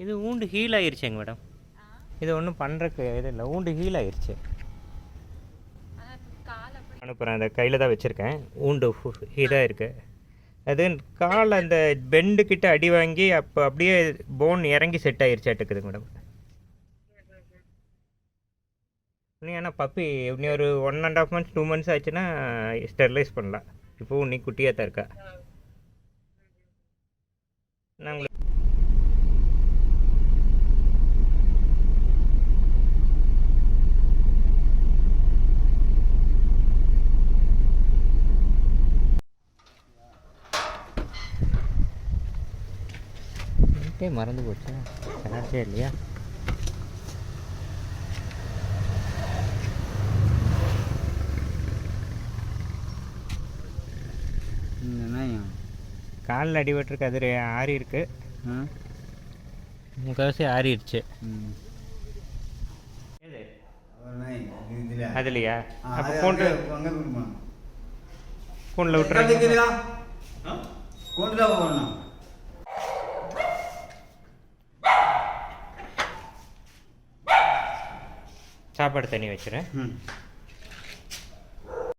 இது ஊண்டு heel ஆயிருச்சுங்க madam. இது ஒன்றும் பண்ணுறக்கு இது இல்லை, ஊண்டு ஹீல் ஆயிருச்சு. அனுப்புகிறேன், அந்த கையில் தான் வச்சுருக்கேன். ஊண்டு இதாக இருக்குது. அது கால் அந்த பெண்டு கிட்ட அடி வாங்கி அப்போ அப்படியே போன் இறங்கி செட் ஆயிருச்சாட்டுக்குது மேடம். இன்னும் ஏன்னா பப்பி இன்னி ஒரு 1.5 months 2 months ஆச்சுன்னா ஸ்டெர்லைஸ் பண்ணலாம். இப்போவும் நீ குட்டியாக தான் இருக்கா. நான் உங்களுக்கு மறந்து போச்சு, எனர்ஜியா இல்லையா? காலில் அடிபட்டிருக்கு, அது ஆறி இருக்கு, முக்கால்வாசி ஆறிடுச்சு. அதுலையா? அப்போ ஃபோனில் விட்டுறேன். சாப்பாடு தண்ணி வச்சுறேன்.